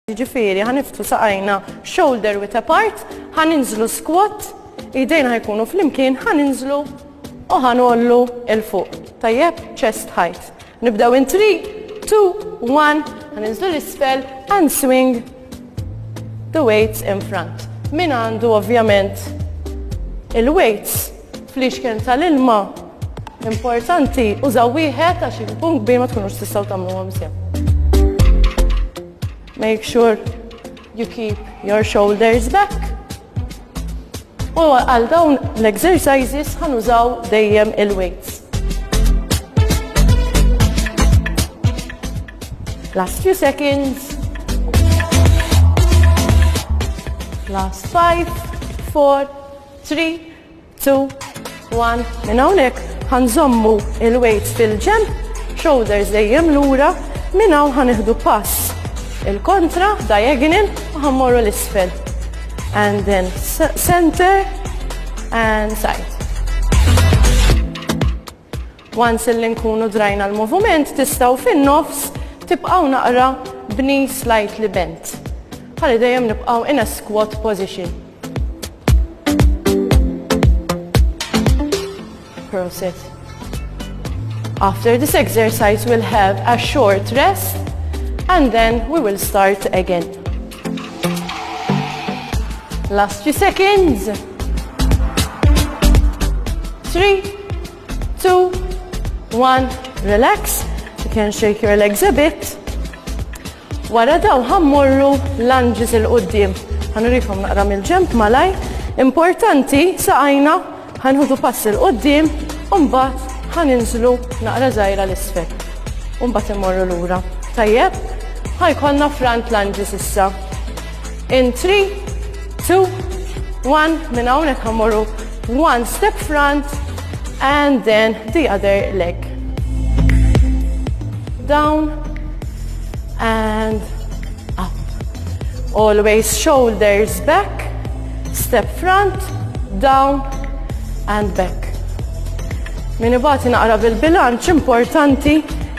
Ġifieri ħaniftu saqajna shoulder width apart, ħaninżlu squat, idejna ħajkunu flimkien, ħaninżlu u ħanollu il-fuq. Tajjeb, chest height. Nibdew in 3, 2, 1, ħaninżlu l-isfel and swing the weights in front. Min għandu ovvjament il-weights fl-ixken tal-ilma importanti użaw wieħed għax il-punt kbir ma tkunux tistgħu tagħmluhom sew. Make sure you keep your shoulders back. U għal dawn l-exercises ħanużaw dejjem il-weights. Last few seconds. Last 5, 4, 3, 2, 1. Minn hawnhekk ħanżommu il-weights fil-ġemp, shoulders dejjem lura, minn hawn ħanieħdu pass il-kontra, diagonal, u ħammorru l-isfel. And then center and side. Once li nkunu drajna l-moviment, tistgħu fin-nofs tibqgħu naqra b'knee slightly bent. Ħalli dejjem nibqgħu in a squat position. Proceed. After this exercise, we'll have a short rest and then we will start again. Last few seconds. 3, 2, 1. Relax. You can shake your legs a bit. Wara daw ħammorru lunges il-qoddim. Ħanurikom naqra mill-ġemp malaj. Importanti saqajna ħanħudu pass il-qoddim u mbagħad ħaninżlu naqra żgħira l-isfel. U mbagħad immorru lura. Tajjeb? Ħajkollna front lunges issa. In 3, 2, 1, minn hawnhekk ħammorru one step front and then the other leg. Down and up. Always shoulders back, step front, down and back. Min ibagħti naqra bil-bilanċ importanti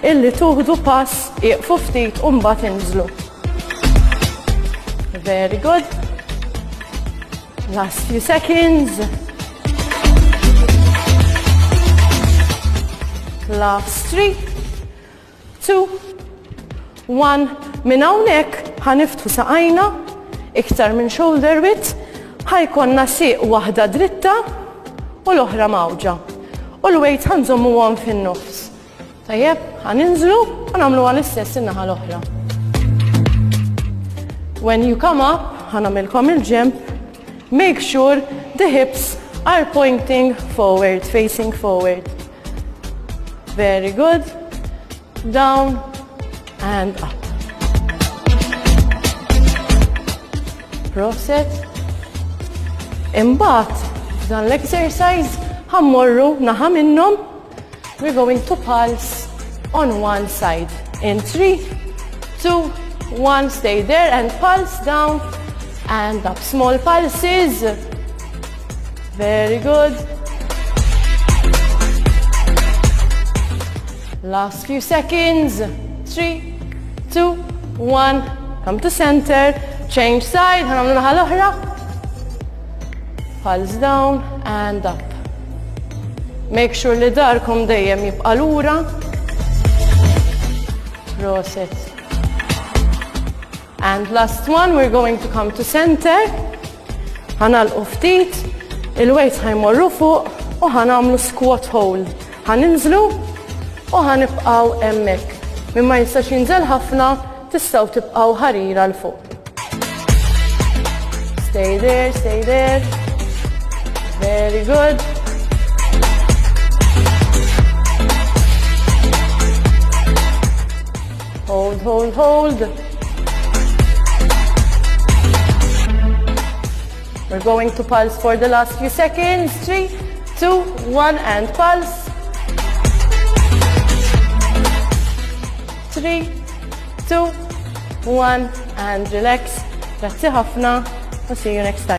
illi tuħdu pass iqfu ftit u mbagħad inżlu. Very good. Last few seconds. Last 3, 2, 1. Min hawnhekk ħaniftħu saqajna iktar minn shoulder width, ħajkonna sieq waħda dritta u l-oħra mawġa. U l-weight ħanżommuhom fin-nofs. Tajjeb, ħaninżlu u nagħmlu għall-istess in-naħa l-oħra. When you come up, ħanamilkom il-ġemp, make sure the hips are pointing forward, facing forward. Very good. Down and up. Proceed. Imbagħad dan l-exercise ħammorru naħa minnhom. We're going to pulse on one side. In 3, 2, 1, stay there and pulse down and up. Small pulses. Very good. Last few seconds. 3, 2, 1. Come to center. Change side. ħanamlu naħa l-oħra. Pulse down and up. Make sure li darkom dejjem jibqa' lura. Proceed. And last one, we're going to come to center. Ħanalqu ftit, il-weights ħajmorru fuq u ħanamlu squat hold. Ħaninżlu u ħanibqgħu hemmhekk. Min ma jistax jinżel ħafna, tistgħu tibqgħu ħarira l fuq. Stay there, stay there. Very good. Hold, hold, hold. We're going to pulse for the last few seconds. 3, 2, 1, and pulse. 3, 2, 1, and relax. Grazzi ħafna. We'll see you next time.